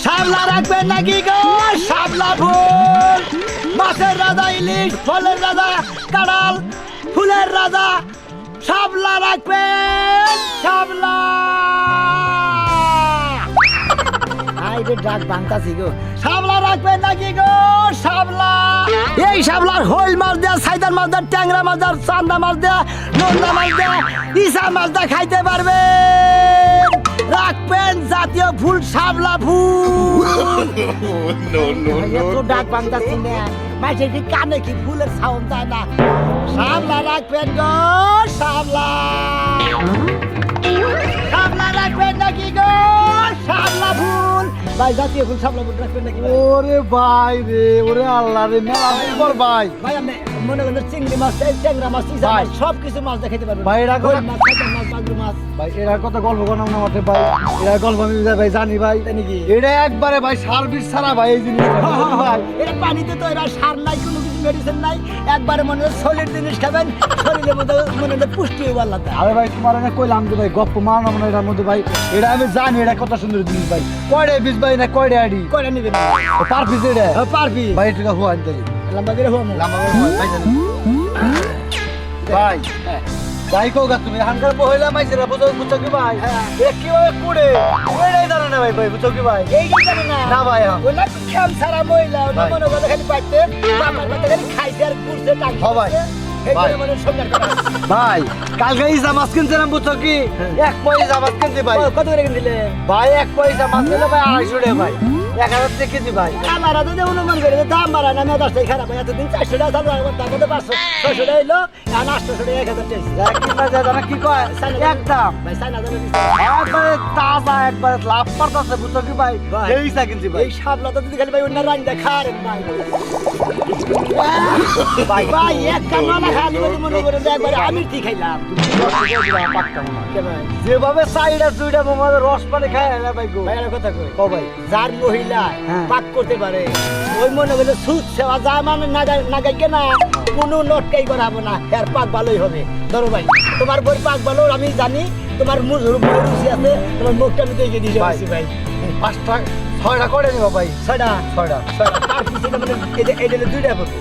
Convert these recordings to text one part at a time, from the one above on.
শাপলা রাখবেন নাকি গো? শাপলা ফুল, মাছের রাজা ইলিশ, ফলের রাজা কাঁড়াল, ফুলের রাজা শাপলা রাখবেন। শাপলা ডাক বাংতাছি গো। শাপলা রাখবেন নাকি গো? শাপলা, এই শাপলার হইল মাছ দেয়া, সাইদার মাছ দেয়া, ট্যাংরা মাছ দেয়া, চান্দা মাছ দেয়া, নোনা মাছ দেয়া, ইসা মাছ দেয়া খাইতে পারবেন। রাখবেন জাতীয় ফুল শাপলা ফুল। তো ডাক বাংতাছি না, মাঝে কি কানে কি ফুলের সাউন্ড যায় না? শাপলা রাখবেন গো। শাপলা, শাপলা রাখবেন নাকি গো? শাপলা ফুল, ভাই জাতীয় ফুল শাপলা ফুল রাখবেন নাকি? ওরে ভাই রে, ওরে আল্লাহ রে, মেলা বল ভাই। ভাই আপনি মনে করেন চিংড়ি মাছ, ট্যাংরা মাছ, ইসা মাছ সব কিছু মাছ দেখাইতে পারবেন ভাই, এরা কই মাছ, খাইতে মাছ, মাগুর মাছ। ভাই এরা কত গল্প বানাম না মাঠে ভাই, এরা গল্প আমি ভাই জানি ভাই। তাই নাকি? এটা একবারে ভাই সার্ভিস ছাড়া ভাই এই জিনিস ভাই। এটা পানিতে তো এরা সার নাই, কোনো কিছু মেডিসিন নাই, একবারে মনে হয় সলিড জিনিস খাবেন, শরীরের মধ্যে মনে হয় পুষ্টি হইব আল্লাহ। আরে ভাই তোমার এনে কইলাম যে ভাই গপ্প মারাম না এটার মধ্যে ভাই, এটা আমি জানি এটা কত সুন্দর জিনিস ভাই। কয়টা পিস ভাই না কয়টা আইডি? কয়টা নিবেন? পার পিস এটা পারবি ভাই, এটা হুয়া আনতে লম্বা করে হবো লাম্বা করে হুয়া ভাই জানি ভাই। ভাই কোগা তুমি হানকার মহিলা মাইছেরা বুঝো বুঝছো কি ভাই? এটা কি ভাবে কুড়ে এটাই জানে না ভাই, ভাই বুঝছো কি ভাই? এই যে জানে না না ভাই, হ্যাঁ। ওলা কাম সারা মহিলা ওটা ভাই। মনে করে খালি পাইতে বাবার বাতে খালি খাইতে আর ঘুরতে টাকা। হ্যাঁ ভাই। ভাই। এই মনে সংসার করে। ভাই কালকে ইসা মাছ কিনছিলাম বুঝছো কি? এক পয়সা মাছ কিনছি ভাই। কত করে কিনলে? ভাই এক পয়সা মাছ নিলে ভাই 250 টাকা ভাই, 1000 টাকা কেজি ভাই। আমার তো অনুমান করে দাম বাড়া না, আমি দশটাই খারাপ হয় এতদিন 400 টাকা দাম তার মধ্যে 500 600 টাকা এলো আর 800 টাকা 1000 টাকা। কি বাজে জানা কি কয়? একদম ভাই সাইনা দাম একবারে তাজা, একবারে লাভ পারতাছে বুঝছো কি ভাই? ভাই। এই ইসা কিনছি ভাই। এই শাপলা তো যদি খালি ভাই অন্য রান্না খারেন ভাই। ভাই ভাই এক কান্না না খালি মনে করে একবারে আমি ঠিক খাইলাম। কে ভাই? যেভাবে সাইডা দুইটা মোমার রস পানি খায় না ভাই গো। ভাই একটা কথা কই, ও ভাই যার মহিলা হ্যাঁ। পাক করতে পারে ওই মনে হলে সুদ সেবা যা মানে নাগাইকে না কোনো নটকাই করাবো না, এর পাক ভালোই হবে। ধরো ভাই তোমার বই পাক ভালো আমি জানি, তোমার মুজুর বই রুচি আছে, তোমার মুখটা আমি দেখে দিয়ে ভাই। ভাই। 5টা 6টা করে নিবা ভাই, ছয়টা 6টা। আর কিছু মানে এটা দুইটা পড়বো,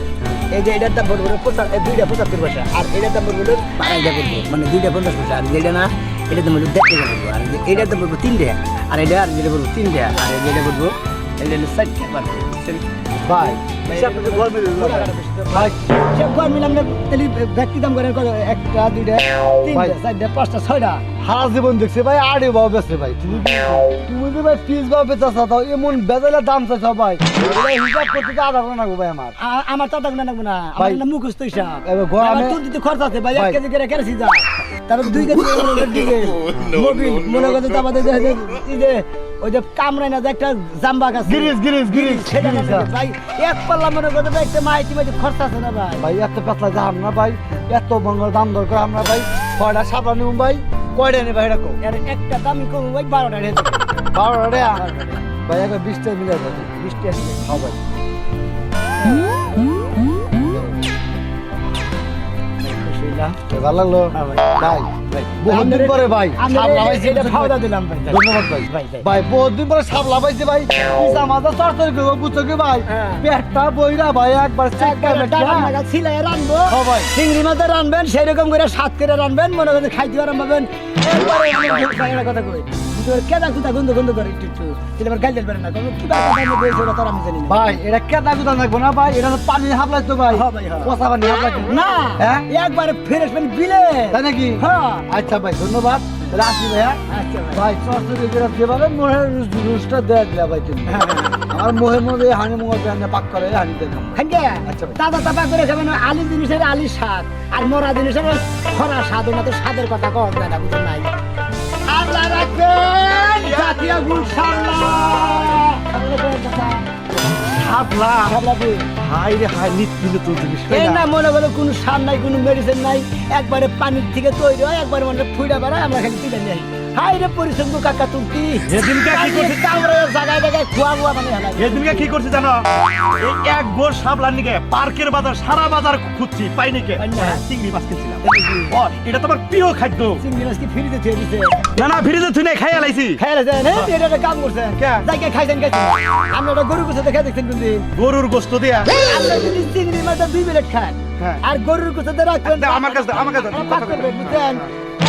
এই যে এটার দাম পড়বো 2টা 75 পয়সা, আর এটার দাম পড়বো 2.5 পড়বো, মানে 2টা 50 পয়সা। আর যেটা না এটার দাম পড়বো 1.5 টাকা পড়বো, আর এটার দাম পড়বো 3 টাকা, আর এটা আর যেটা পড়বো 3 টাকা, আর যেটা পড়বো এটা 60 টাকা পড়বো। ভাই হিসাব করে ঘর মিলে দিলো ভাই। সব ঘর মিলাম না তাহলে ব্যক্তি দাম করে কত? 1টা 2টা 3টা 4টা 5টা 6টা। সারা জীবন দেখছে ভাই আড়ে বাবা বেচছে ভাই। তুমি যে ভাই পিস বাবা বেচাছ তাও এমন বেজালে দাম চাইছ ভাই, এটা হিসাব করতে তো আধা ঘন্টা লাগবে ভাই আমার। আমার তো টাকা লাগবে না, ভাই। আমার মুখস্থ হিসাব। এবার ঘর আমার আমি- তুলতে তো খরচ আছে ভাই, 1 ভাই। কেজি করে কেরোসিন যা, তারপর 2 কেজি ডিজেল, মোবিল মনে করতে তো আমাদের এই যে ওই যে কামরাই না যে একটা জাম্বাক আছে গিরিস সেটা না ভাই, এক পাল্লা মনে করতে ভাই একটা মাইতি খরচ আছে না ভাই। ভাই এত পেতলা যাম না ভাই, এত মঙ্গল দাম দরকার আমরা ভাই। কয়টা সাপলা নিব ভাই, কয়টা নেই ভাই এরকম এর একটা দামি কম ভাই 12টা রেট 12টা টাকা ভাই, একবার 20 টাকা মিলে যাবে। 20 টাকা। হ্যাঁ ভাই ভালো লাগলো ভাই। বহুদিন পরে ভাই সাপলা পাইছি, এটা খাওয়া দিলাম ভাই। ধন্যবাদ ভাই। ভাই ভাই ভাই বহুদিন পরে সাপলা পাইছি ভাই, পিসা মাথা চড়চড় করবো বুঝছো কি ভাই? হ্যাঁ। পেটটা বইরা ভাই একবার চেক একবারে ডাটা লাগা ছিলাই রানবো। হ্যাঁ ভাই। চিংড়ি মাছে রানবেন সেরকম করে সাত করে রানবেন, মনে করেন খাইতে আরাম পাবেন। একবারে আমার কথা কই কেদা কুদা গন্ধ গন্ধ করে একটু একটু তাহলে আবার গাল পারে না, কারণ কি ব্যাপার বলছে ওটা তো আমি জানি না। ভাই এটা কেদা কুদা থাকবো না ভাই, এটা তো পানি হাফলাই তো ভাই। হ্যাঁ ভাই, হ্যাঁ। পচা পানি হাফলাই না হ্যাঁ একবারে ফ্রেশ মানে বিলে। তাই নাকি? হ্যাঁ আচ্ছা ভাই ধন্যবাদ, রাখি ভাইয়া। আচ্ছা ভাই। ভাই চর্চা করে যেভাবে মোহের রুসটা দেয়া দিলা ভাই তুমি। হ্যাঁ, আমার মোহের মধ্যে হানি মোহ পাক করে হানি দেখলাম। খানকে আচ্ছা ভাই। দাদা তাপা করে খাবেন, আলির জিনিসের আলির স্বাদ আর মরা জিনিসের খরা স্বাদ, না তো স্বাদের কথা কম দাদা বুঝুন নাই। আল্লাহ রাখবেন জাতীয় গুল সাপলা হাই রে হাই, নিত্য তো জিনিস এই না মনে করো কোনো সার নাই, কোনো মেডিসিন নাই, একবারে পানির থেকে তৈরি হয়, একবারে মানে ফুইটা বেড়ায়, আমরা খালি তুলে নিয়ে হাই রে পরিশ্রম গো কাকা তুমি যেদিনকে কি করছিস কামড়ে জায়গায় জায়গায় খোয়া খোয়া মানে হালাই যেদিনকে কি করছিস জানো এই এক গোর সাবলার নিকে পার্কের বাজার সারা বাজার খুঁজছি পাইনি কে পাইনি না। চিংড়ি মাছ কিনছিলাম বল, এটা তোমার প্রিয় খাদ্য। চিংড়ি মাছ কি ফ্রিজে থুয়ে দিছে না ফ্রিজে তুই নাই খাই আলাইছি। খাইলে দেন এটা একটা কাম করছে কে? যাকে খাইছেন আপনি ওটা গরু গোস্ত দেখে দেখছেন কিন্তু গরুর গোস্ত দিয়া আপনি যদি চিংড়ি মাছটা 2 প্লেট খান হ্যাঁ। আর গরুর গোস্ত দিয়ে রাখবেন দাও, আমার কাছে দাও, আমার কাছে দাও। পাক করবেন বুঝছেন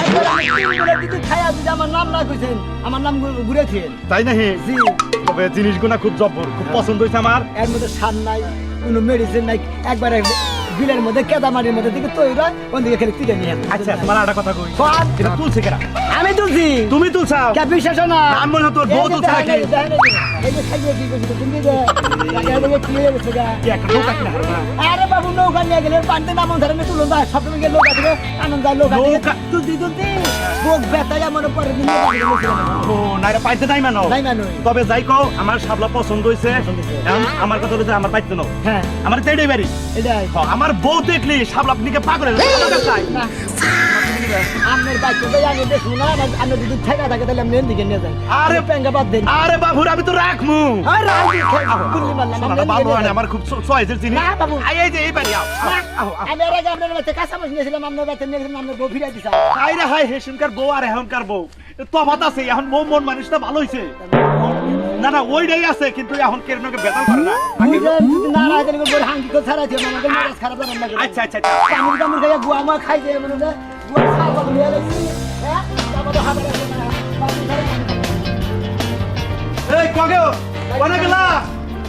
একবার আমি 3 প্লেট যদি খাইয়া যদি আমার নাম না কইছেন আমার নাম ঘুরেছেন তাই নাহি? জি তবে জিনিসগুলো খুব জব্বর, খুব পছন্দ হয়েছে আমার। এর মধ্যে সার নাই কোনো মেডিসিন নাই একবারে বিলের মধ্যে কেদামারির মধ্যে দিকে তৈরি হয় ওদিকে খেলে তুলে নিয়ে আসবে। আচ্ছা তোমার একটা কথা কই, কোন? এটা তুলছে কেরা? আমি তুলছি তুমি তুলছাও? কে বিশ্বাস হয় না আমি মনে হয় তোর বউ এই যে তুলছে নাকি? দেখেন, দেখেন, এই যে খাইয়ে কি করছিস তুমি যে জায়গা থেকে কি হয়ে গেছে গা? কি একটা নৌকা কিনা হারো না? আরে বাবু নৌকা নিয়ে গেলে পানিতে নামন ধরে তুলুন দা সব গিয়ে নৌকা থেকে আনন্দ যায় নৌকা থেকে নৌকা? তুলতে তুলতে বুক ব্যথা যেমন পরে দিন ও না, এটা পাইতে নাই মানো। নাই মানুষ তবে যাই কও, আমার সাবলা পছন্দ হইছে। পছন্দ হইছে। এখন আমার কথা হলো যে আমার পাইতে নাও, হ্যাঁ আমার তো এটাই বাড়ি। এটাই আমার বউ দেখলি সাবলা নিকে পাগল হয়ে যাবে, আমার কাছে চাই। না আপনার বাইক তো আমি দেখুন না আপনি যদি ঠেকা থাকে তাহলে আপনি এদিকে নিয়ে যান আরে প্যাঙ্গা বাদ দেন আরে বাবুর আমি তো রাখমু। আর রাজি গুলি মারলাম শোনো না, বাবু আনে আমার খুব চয়েসের জিনিস। না, বাবু। এই যে এই বাড়ি আও, আও, আও, আও। আমি আর আগে আপনার বাড়িতে কাঁচা মাছ নিয়েছিলাম আপনার বাড়িতে নিয়ে গেছিলাম আপনার বউ ফিরাই দিছা হাই রে হাই, হেসুনকার বউ আর এখনকার বউ তফাৎ আছে। এখন মন মানুষটা ভালো হইছে। না ওইটাই আছে, কিন্তু এখন কেরনকে বেদল করে না। বুঝলেন যদি না রাখে তাহলে বড় হাঙ্কি করে ছাড়াই দিও আমাদের মেজাজ খারাপ হবে না আচ্ছা আচ্ছা আচ্ছা। কামড় কামড় খাইয়া গুয়া মা খাই যায় মনে হয় গুয়া খাওয়া নিয়ে লাগছি হ্যাঁ তারপরে হাতে রাখবে না এই কগেও কোনে গেলা?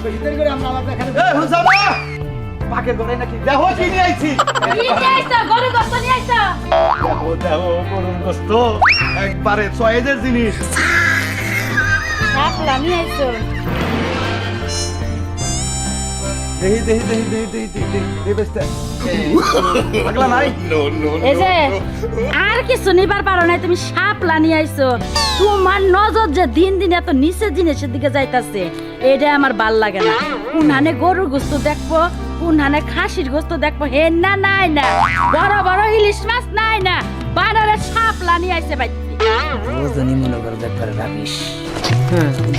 বেশি দেরি করে আমরা আমাদের এখানে এই হুন যাবা পাকের ঘরে নাকি দেখো কি নিয়ে আইছি। গরু গোস্ত নিয়ে আইছো দেখো দেখো গরুর গোস্ত একবারে চয়েসের জিনিস। শাপলা নিয়ে আইছো দেহি দেহি দেহি দেহি দেহি দেহি দেহি বেস্তে পাগলা নাই? এই যে আর কিছু নিবার পারো নাই, তুমি শাপলা নিয়ে আইছো। তোমার নজর যে দিন দিন এত নিচের জিনিসের দিকে যাইতাছে, এটা আমার ভাল লাগে না। কোনহানে গরুর গোস্ত দেখবো, কোনহানে খাসির গোস্ত দেখবো, হে না নাই না বড় বড় ইলিশ মাছ নাই না, বানারে শাপলা নিয়ে আইছে ভাই। রোজনি মনে করে দেখতে রাখিস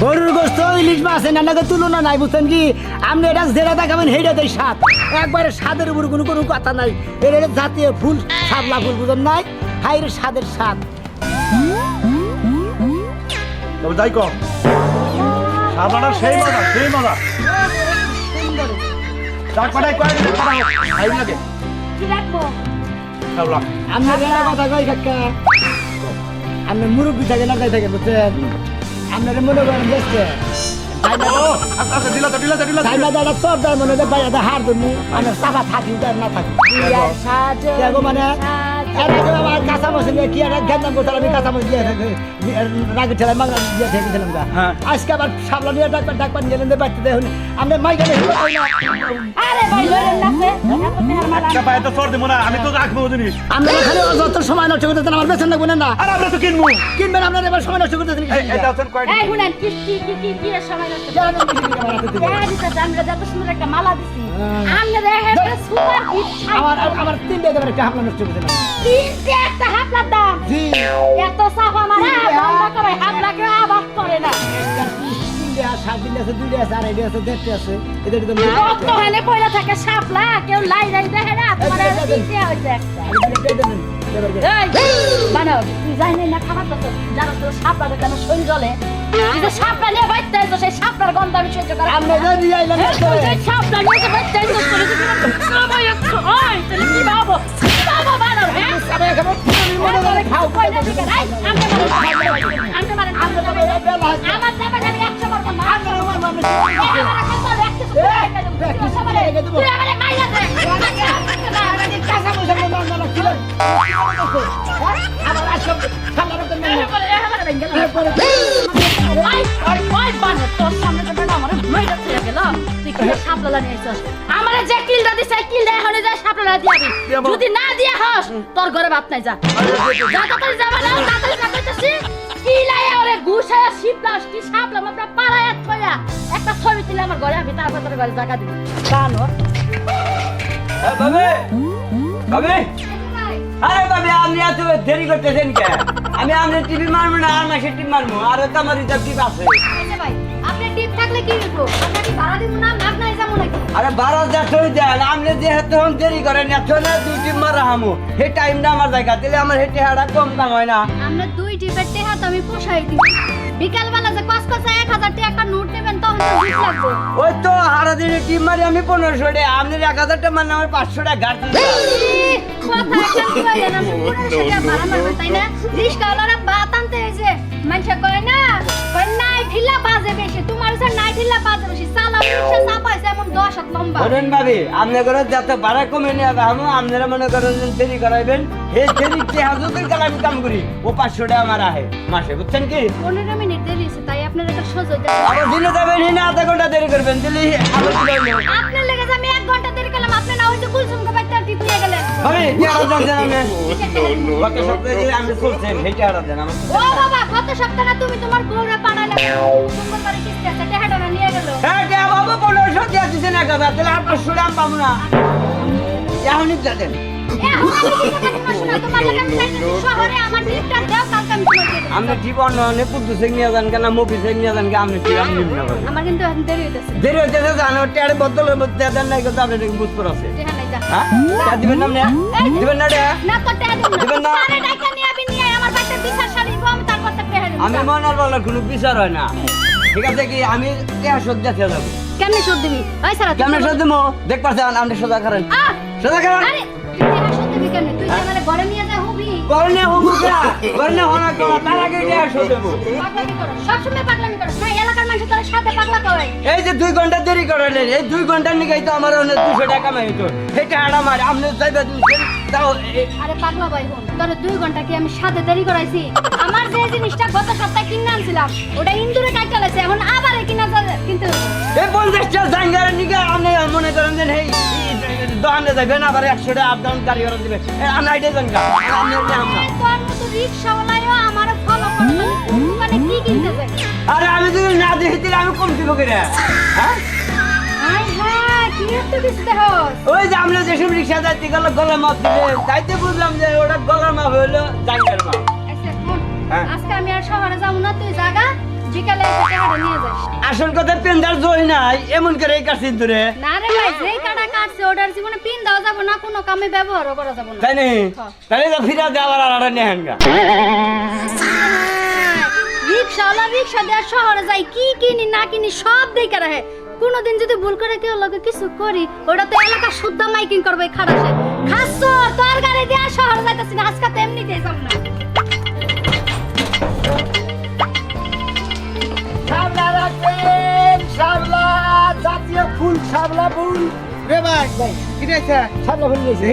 গরুর গোস্ত ইলিশ মাছ নানাকে তুলনা নাই বুঝছেন কি আপনি এটা যেটা দেখাবেন সেইটাতেই স্বাদ একবারে স্বাদের উপর কোনো কথা নাই এটা জাতীয় ফুল শাপলা ফুল বুঝেন নাই হাইরে স্বাদের স্বাদ তবে যাই কর সাবলাটার সেই মজা সেই মজা। ডাক পাঠাই কয়েক খাই লাগে কি রাখবো? সাবলা। আপনি একটা কথা কই কাকা আপনি মুরব্বী থাকে না যাই থাকে বুঝছেন আপনারা মনে করেন দেখছে ও আচ্ছা আচ্ছা দিলা তো দিলা তো দিলা তো। সাইনা দাদা সব দার মনে হয় বাইরে হার ধরমু মানে সাফা থাকি তার না থাকি বিয়ার সাজো দেখো মানে এর আগে আমার কাঁচা মাছ নিয়ে কি একটা ঘ্যান্দাম করতে আমি কাঁচা মাছ দিয়ে রাগে ঠেলায় মাংস দিয়ে ঠেকেছিলাম গা হ্যাঁ। আজকে আবার সাবলা নিয়ে ডাকবার গেলেন বাড়তে দেখুন আপনি মাইকে আরে ভাই লরেন নাছে এত মেহর মালা একটা পায়ে তো সর দিব না, আমি তো রাখবো জিনিস। আমরা এখানে যত সময় নষ্ট করতেছেন আমার বেতন লাগবে না আর আমরা তো কিনবো। কিনবেন আপনার এবার সময় নষ্ট করতেছেন এটা হচ্ছেন কয়টা? এই শুনেন কি এর সময় নষ্ট দেখা দিতেছে আমরা যত সুন্দর একটা মালা দিছি আমরা দেখে সুপার হিট আমার 3 টাকা একটা হামলা নষ্ট করতেছেন তিনটে একটা হাফলার দাম জি এত সাফা মারা বন্ধ করে হাফলাকে আবাদ করে না 3 টাকা 7 দিন আছে 2 টাকা আছে 2.5 আছে 1.5 আছে এদের তো কত হানে পয়লা থাকে সাপলা কেউ লাই দেখে না তোমার তিনটে হইছে এই বানাও তুই জানি না খাবার তো জানো তো সাপলা কেন শরীর জ্বলে তুই যে সাপলা নিয়ে বাইতে আইছো সেই সাপলার গন্ধ আমি সহ্য করা আমরা যদি আইলাম তুই যে সাপলা নিয়ে বাইতে আইছো করে তুই সবাই একটু ওই তাহলে কি ভাবো বাবা বানাও হ্যাঁ সবাই খাবো মনে করে খাও কইনা দিকে রাই আমি মানে আমার জামা জানি 100 বার মা আমার মানে আমার কাছে দেখতে তুই আমারে মাইরা দে কাঁচা পয়সা না না না ছিল আমার আসলে খাবার তো না আমারে যে কিলটা দিছে কিলটা এখনই যা সাপলা দিয়াবি যদি না দিয়া হস তোর ঘরে ভাত নাই যা যা তাড়াতাড়ি যাবা না তাড়াতাড়ি যা কইতাছি কিলায়া ওরে ঘুষায়া শিপলাস কি সাপলা মাপলা পাড়ায়া থয়া একটা ছবি তুলে আমার ঘরে আমি তারপর তোর ঘরে জায়গা দিবি জানো বাবে বাবে আরে বাবে আপনি এত দেরি করতেছেন কেন আমি আপনার টিভি মারবো না আর মাসের টিপ মারবো আর তো আমার রিজার্ভ টিপ আছে এই যে ভাই আপনি টিপ থাকলে কি হইব আপনি কি ভাড়া দিব না মাগ নাই যাবো নাকি আরে 12,000 দেন আপনি যেহেতু এখন দেরি করেন এত না 2 টিপ মারা হামু সেই টাইমটা আমার জায়গা দিলে আমার হেঁটে হাড়া কম দাম হয় না আমরা 2 টিপের টেহা তো আমি পোষাই দিব বিকাল বেলা যে কসকসা 1000 টাকা একটা নোট নেবেন তখন তো ঠিক লাগবে ওই তো হারা দিনে টিপ মারি আমি 1500 টাকা আপনি 1000 টাকা মানে আমার 500 টাকা ঘাট দিতে কথা একদম কইলেন আমি 1500 টাকা ভাড়া মারবেন তাই না রিস্কাওয়ালারা বাত আনতে এসে মানুষ কয় না কয় নাই ঢিলা বাজে বেশি তোমার স্যার নাই ঢিলা বাজে বেশি সালা রিক্সা চাপাইছে এমন 10 হাত লম্বা বলেন ভাবি আপনি করে যাতে ভাড়া কমে নিয়ে যাবে আমি আপনারা মনে করেন যে দেরি করাইবেন এই দেরি কে হাজতের কাল আমি কাম করি ও 500 টাকা আমার আহে মাসে বুঝছেন কি 15 মিনিট দেরি হয়েছে তাই আপনার একটা সহজ আবার দিনে যাবেন না আধা ঘন্টা দেরি করবেন দিলে আবার কি করবেন আপনার লেগে যে আমি 1 ঘন্টা দেরি করলাম আপনি না ওই যে কুলসুমকে বাইতে টিপ নিয়ে গেলেন ভাবি কি আর জানছেন আপনি গত সপ্তাহে যে আমি চলছেন সেইটা আর দেন আমার ও বাবা গত সপ্তাহে তুমি তোমার বউরে পাড়াইলে মঙ্গলবারে কিস্তি আছে টেহাটা নিয়ে গেল হ্যাঁ কে বাবা 1500 দিয়ে দিছেন 1000 তাহলে আর 500 টাকা পাবো না এখনই যাবেন শহরে আমার টিপটা দাও কালকে আমি তোমাকে দেব আমরা জীবন অনে পুত্র সিং নিয়ে যান কেন মুভি সিং নিয়ে যান কেন আপনি কি আমি নিব না আমার কিন্তু এখন দেরি হইতেছে দেরি হচ্ছে জানো টেয়ার বদলের মধ্যে দেন নাই কিন্তু আপনি বুঝতে আছে টেহা নাই যা হ্যাঁ টা দিবেন না দিবেন না রে না তো টেহা দেব দিবেন না না? আরে ডাইকা নিয়ে আমি নিয়ে আমার বাচ্চা বিচার শাড়ি আমি তারপর তো টেহা দেব আমি মনার বলার কোনো বিচার হয় না ঠিক আছে কি আমি টেয়ার সজ্জা খেয়ে যাবো কেমনে শোধ দিবি ওই সারা কেমন সজ্জা মো দেখ পাচ্ছেন আপনি সোজা করেন আহ সোজা করেন আরে তুই টেহা শোধ দিবি কেমনে তুই যে মানে ঘরে নিয়ে যা হবি করনে হুমুকা করনে হনা কো তার আগে টেয়ার সজ্জা দেবো পাগলামি করো সবসময় পাগলামি করো না এলাকার মানুষ তোর সাথে পাগলা কয় এই যে 2 ঘন্টা দেরি করালেন এই 2 ঘন্টার নিকেই তো আমার অনেক 200 টাকা কামাই হতো সেটা আড়া মারে আপনি যাইবে দিচ্ছেন তাও আরে পাগলা ভাই বোন তোর 2 ঘন্টা কি আমি সাথে দেরি করাইছি আমার যে জিনিসটা গত সপ্তাহে কিনে আনছিলাম ওটা ইন্দুরে কাজ চালাইছে এখন আবার কিনা কিনতে হবে এই 50টা জাঙ্গারের নিকে আপনি মনে করেন যে এই দোকানে যাবেন আবার 100 টাকা আপ ডাউন গাড়ি ভাড়া দিবে আমরা আইডে জাঙ্গা আপনি আমরা তোর মতো রিকশাওয়ালাও আমার ফলো করে দোকানে কি কিনতে যায় আরে আমি যদি না দেখি তাহলে আমি কম দিব করে হ্যাঁ হাই হ্যাঁ কি এত কিছু দেখোস ওই যে আমরা যেসব রিক্সা যাইতে গেল গলার মাপ দিবে তাইতে বুঝলাম যে ওটা গলার মাপ হইলো জাঙ্গার মাপ আচ্ছা শুন হ্যাঁ। আজকে আমি আর শহরে যাবো না তুই জাগা বিকালে এসে টাকাটা নিয়ে যাস আসল কথা পেন্দার জয় নাই এমন করে এই কাছে ধরে না রে ভাই যেই কাটা কাটছে ওটার জীবনে পিন দেওয়া যাবে না কোনো কামে ব্যবহারও করা যাবে না তাই নি হ্যাঁ। তাহলে তো ফিরা দেওয়ার আর নেহাঙ্গা রিকশাওয়ালা রিকশা দেওয়ার শহরে যাই কি কিনি না কিনি সব দেখে রাখে কোনোদিন যদি ভুল করে কেউ লগে কিছু করি ওটা তো এলাকা শুদ্ধ মাইকিং করবে খারাসে খাচ্ছ তোর গাড়ি দিয়ে শহরে যাইতেছি না আজকে তো এমনিতেই যাব না শাপলা রাখবেন শাপলা জাতীয় ফুল শাপলা ফুল রে ভাই কি দেখছে শাপলা ফুল নিয়েছে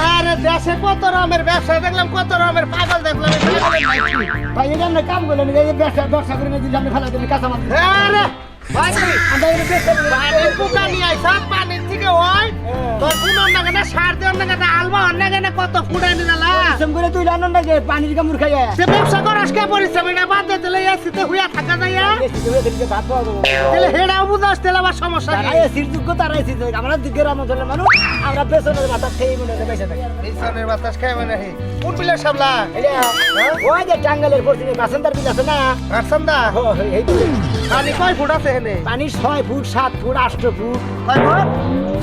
আরে দেশে কত রকমের ব্যবসা দেখলাম কত রকমের পাগল দেখলাম এই পাগলের নাকি? ভাই এটা আমরা কাম করলেন এই ব্যবসা করে নিয়ে সামনে ফেলা দিলে কাঁচা মাল আরে ভাই আমরা এটা ব্যবসা করে পানির পোকা নিয়ে আইসা পানির থেকে ওই তোর বুনোর নাগে না সার দেওয়ার নাগে না আলবা অন্য নাগে না কত ফুটাই নিলা পরিশ্রম করে তুই রান্নার নাকি পানির কামড় খাইয়া সে ব্যবসা করাস কে পরিশ্রম এটা বাদ দে তাহলে এসিতে হুইয়া থাকা যায় ভাত পাওয়া যাবো তাহলে হেডাও বুঝাস তাহলে আবার সমস্যা তারা কি এসির যোগ্য তারা এসি আমরা গ্রাম অঞ্চলের মানুষ আমরা পেছনের মাথা খেয়ে মনে হয় বেঁচে থাকি মিশনের বাতাস খাই মানে হে কোন বিলে সাবলা এটা ওই যে টাঙ্গালের পশ্চিমে বাসন্তার বিল আছে না আরসান্দা এই তো। পানি কয় ফুট আছে হেনে পানি 6 ফুট 7 ফুট 8 ফুট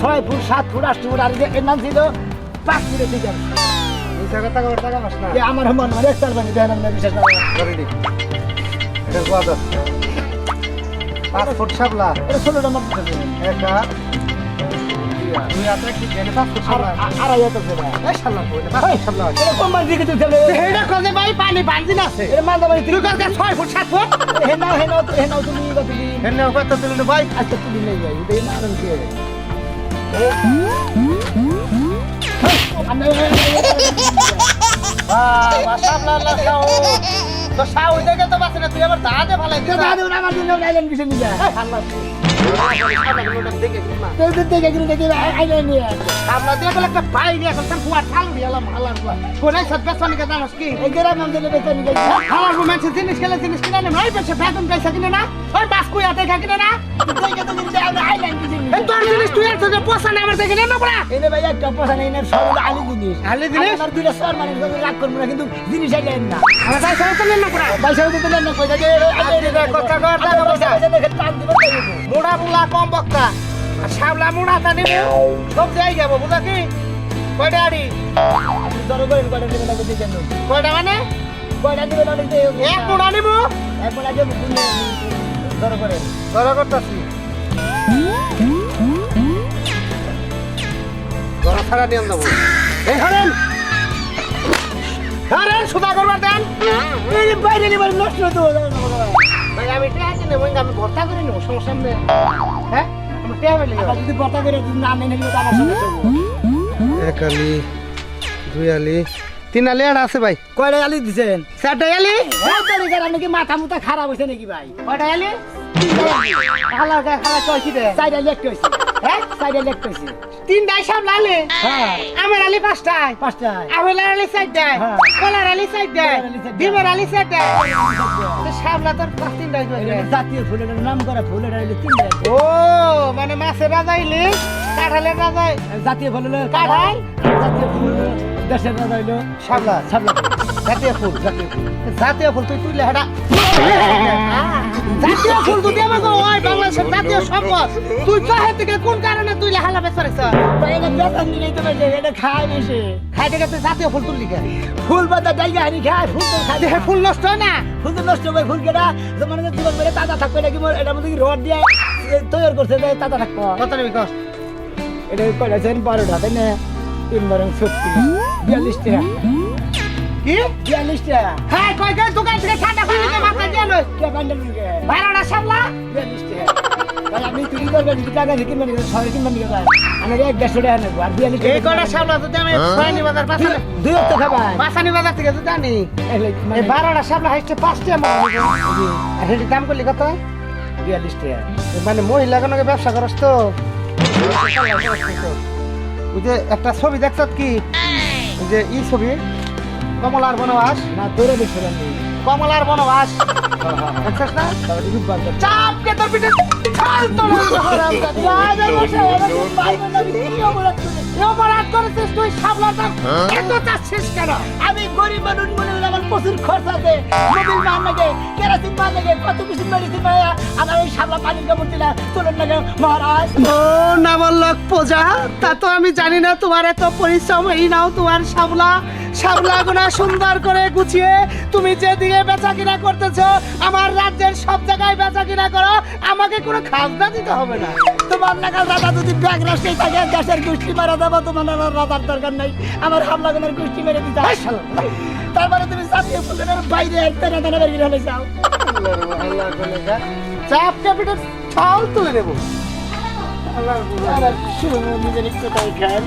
কয় ফুট 6 ফুট 7 ফুট 8 ফুট আর এর নাম ছিল 5 ফুটের দিকে এই জায়গা টাকা মাস না আমার মন মানে একটার পানি দেয় না বিশেষ না ধরে দি এটা কত 5 ফুট সাবলা এটা 16টা মাপ একটা দুই হাতে কি দেনে 5 ফুট সাবলা আড়াই হাত আছে এই শালা কইলে 5 ফুট সাবলা এটা কোন মান দিকে তুই চলে হেডা কলে ভাই পানি বালদিন আছে এটা মান দাবাই তুই কত 6 ফুট 7 ফুট হেনাও তুমি কত দিন হেনে কত তুই ভাই আজকে তুমি নেই যাই এই না আর কি বাহ সাবলা লাগাও তো সাউ দেখে তো বাসে না তুই আবার দাদে ভালো তো দাদু আমার জন্য আইলেন কিছু নিয়ে যায় আল্লাহ দেখে কি মা তো দেখে কিন্তু দেখে আইলেন নিয়ে আমরা দিয়ে বলে একটা পাই নিয়ে এখন ফুয়া ঠাল দিয়ে এলাম হালার ফুয়া কোনাই সব বেসনি কে জানোস কি এই গ্রাম অঞ্চলে বেঁচে নিয়ে যায় হালার রোমান্স জিনিস খেলে জিনিস কিনে না নয় পেছে বেতন পয়সা কিনে না ওই বাস কুই হাতে খা কিনে না দেখে তো কিন্তু আমরা আইলেন কিছু নিয়ে তোর জিনিস তুই এত যে পোষা না আমার দেখে না পড়া এনে ভাই একটা পয়সা নেই না সব আলি জিনিস আলি জিনিস? আমার দুইটা সর মানে রাগ করবো না কিন্তু জিনিস আইলেন না আমার ভাই সব তো না পড়া পয়সা দিতে না পয়সা দিয়ে কথা কর টাকা পয়সা দেখে টান দিব মোড়া বুলা কম বক্তা আর শাবলা মোড়া তা নিব সব যাই যাব বুঝা কি কয়টা আড়ি ধরো করেন কয়টা দিবেন না দিতে কেন কয়টা মানে কয়টা দিবেন না দিতে এক মোড়া নিব একবার আগে ধরো করেন ধরা করতাছি ধরা ছাড়া নিয়ে দেবো এই ধরেন ধরেন সুদা করবার দেন এই বাইরে নিবার নষ্ট হতো ভাই আমি টেহাকে নেবো আমি ভর্তা করে নেবো সমস্যা নেই হ্যাঁ আমি টেহা পেলে আবার যদি বর্তা করে যদি না নেই নিলে তো আমার সমস্যা হবে। এক আলি দুই আলি তিন আলি আর আছে ভাই কয়টা আলি দিছেন চারটা আলি নাকি মাথা মুথা খারাপ হয়েছে নাকি ভাই কয়টা আলি খালা খালা চলছি রে সাইডে লেখতে হয়েছে হ্যাঁ সাইডে লেখতে হয়েছে তিনটাই সব লালে হ্যাঁ আমার আলি পাঁচটায় পাঁচটায় আবেলার আলি চারটায় হ্যাঁ। কলার আলি চারটায় কলার আলি চারটায়। ডিমের আলি চারটায় সাবলা তোর পাঁচ তিনটায় এটা জাতীয় ফুল এটার নাম করা ফুল এটা হইলো তিনটা ও মানে মাছের রাজা ইলিশ কাঁঠালের রাজা জাতীয় ফুল হলো কাঁঠাল? জাতীয় ফুল হলো দেশের রাজা হইলো সাবলা সাবলা জাতীয় ফুল জাতীয় ফুল তুই তুই লেহাটা জাতীয় ফুল তুই আমাকে ওই বাংলাদেশের জাতীয় সম্পদ তুই চাহে থেকে কোন কারণে তুই লেহালা বেচারিস এটা বেতন দিলেই তো বেশি এটা খায় বেশি খাই থেকে তুই জাতীয় ফুল তুললি কে ফুল পাতা ডাইগা হানি খায় ফুল তো খায় দেহে ফুল নষ্ট হয় না ফুল তো নষ্ট হবে ফুল কেটা যেমন জীবন বেড়ে তাজা থাকবে নাকি এটার মধ্যে কি রড দিয়ে তৈরি করছে যে তাজা থাকবো কত নেবি কস এটা কয়টাছেন 12টা তাই না 3 বারং 36 42 টাকা কি 42 টাকা হ্যাঁ কই কই দোকান থেকে ঠান্ডা ফুল নিয়ে মাথা দিয়ে লই কে বান্ডেল নিয়ে 12টা সাবলা 42 টাকা তাহলে আপনি তুই করবেন টাকা দিয়ে কিনবেন সবাই কিনবেন নিয়ে যান আমার 150 টাকা নেবো আর 42 এই কটা সাবলা তো আমি ছয়নি বাজার পাশানি দুই তো খাবাই পাশানি বাজার থেকে তো জানি এই 12টা সাবলা হাইছে 5টা মাল আর হেডি দাম করলি কত 42 টাকা মানে মহিলা কোনো ব্যবসা করস তো ওই যে একটা ছবি দেখছ কি ওই যে ই ছবি কমলার বনবাস না তোরে বেশি রান নেই কমলার বনবাস দেখছস না তাহলে খুব বাদ দাও চাপ কে তোর পিঠে ছাল তোর অপরাধ করেছিস তুই সাবলাটা এত চাচ্ছিস কেন আমি গরিব মানুষ মনে হলে আমার প্রচুর খরচ আছে মোবিল মান লাগে কেরাসিন মান লাগে কত কিছু মেডিসিন মায়া আমার ওই সাবলা পানির কাপড় দিলা তোলেন লাগে মহারাজ ও নামল্লক পূজা তা তো আমি জানি না তোমার এত পরিশ্রম এই নাও তোমার সাবলা সাবলাগুনা সুন্দর করে গুছিয়ে তুমি যেদিকে বেচা কিনা করতেছো আমার রাজ্যের সব জায়গায় বেচা কিনা করো আমাকে কোনো খাজনা দিতে হবে না তোমার নাকা দাদা যদি ব্যাগ রাষ্ট্রে থাকে দেশের গোষ্ঠী মারা দেবো তোমার রাজার দরকার নাই আমার হামলা গুনের গোষ্ঠী মেরে দিতে তারপরে তুমি জাতীয় ফুলের বাইরে একটা রাজা বেরিয়ে হলে যাও চাপ ক্যাপিটাল ছাল তুলে নেবো নিজের ইচ্ছে তাই খান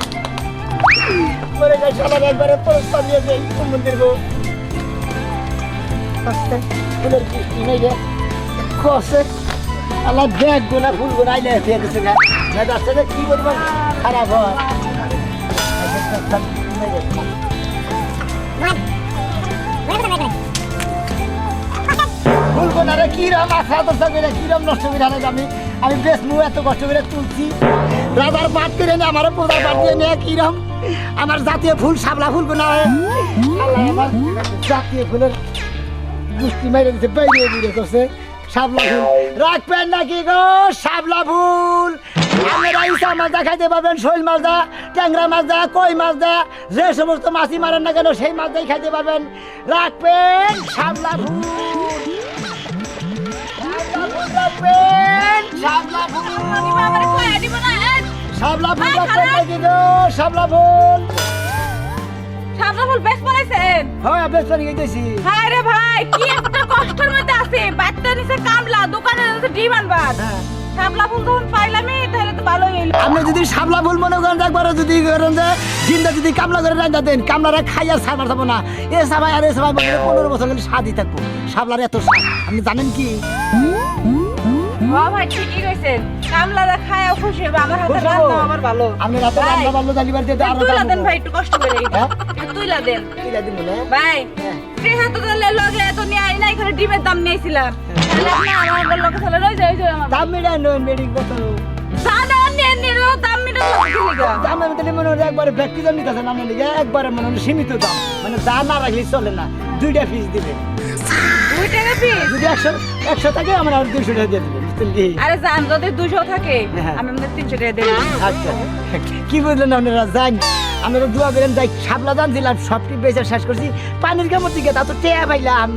মরে যায় সবার একবারে প্রস্তাব নিয়ে যাই মন্দির গো ফুলের গোষ্ঠী মেরে খসে আল্লাহ ব্যাগ গোনা ফুল গোনা আইলে দিয়ে গেছে না যাচ্ছে যে কি বলবো খারাপ হয় ফুল গোনারে কিরম আশা দশা করে কিরম নষ্ট করে আনে আমি বেশ মু এত কষ্ট করে তুলছি রাজার পাট করে নিয়ে আমারও প্রধান পাট দিয়ে নিয়ে কিরম আমার জাতীয় ফুল শাপলা ফুল গোনা আমার জাতীয় ফুলের গুষ্টি মেরে দিচ্ছে বেরিয়ে দিয়ে করছে শাপলা ফুল রাখবেন নাকি গো শাপলা ফুল আপনারা ইসা মাছ দা খাইতে পারবেন শৈল মাছ দা ট্যাংরা মাছ দা কই মাছ দা যে সমস্ত মাছই মারেন না কেন সেই মাছ দাই খাইতে পারবেন রাখবেন শাপলা ফুল রাখবেন শাপলা ফুল শাপলা ফুল রাখবেন নাকি গো শাপলা ফুল শাপলা ফুল বেশ বানাইছেন হ্যাঁ বেশ করে গেছি হায় রে ভাই কি একটা কষ্টের মধ্যে আছে বাচ্চা নিচে কামলা দোকানে আছে ডিম আনবার শাপলা ফুল যখন পাইলামই তাহলে তো ভালোই হইলো আপনি যদি শাপলা ফুল মনে করেন একবার যদি করেন যে জিন্দা যদি কামলা করে রাখা দেন কামলারা খাইয়া সাবার যাবো না এ সবাই আর এ সবাই 15 বছর গেলে স্বাদই থাকবো শাপলার এত স্বাদ আপনি জানেন কি ও ভাই ঠিকই কইছেন কামলারা খায় খুশি হবে আমার হাতে খুশি হবো। রান্না আমার ভালো আপনি রাতে ভাই, রান্না বান্না জানিবার দিতে আরো তুইলা দেন ভাই একটু কষ্ট করে হ্যাঁ? একটু তুইলা দেন কিলা দিন বলে ভাই ট্রেহা তো তাহলে লগে এত নিয়ে আই না এখানে ডিমের দাম নিয়েছিলাম তাহলে আপনি আমার লগে তাহলে রই যাই আমার দাম মেডা নন মেডিক বতল সাদা নিয়ে এটা দিলিগা দাম আমি তাহলে মনে হয় একবারে ব্যক্তি দাম নিতেছে না মনে হয় একবারে মনে হয় সীমিত দাম মানে যা না রাখলে চলে না 2টা পিস দিবে 2 টাকা পিস যদি 100 থাকে আমার আর 200 টাকা দিয়ে দিবেন বুঝলেন কি আরে জান যদি 200 থাকে হ্যাঁ। আমি আপনাকে 300 টাকা দেব আচ্ছা কি বুঝলেন আপনারা যান আমরা দোয়া করেন যাই শাপলা দাম দিলাম সবটি বেচে শেষ করছি পানির কামড় দিকে তা তো টেয়া পাইলাম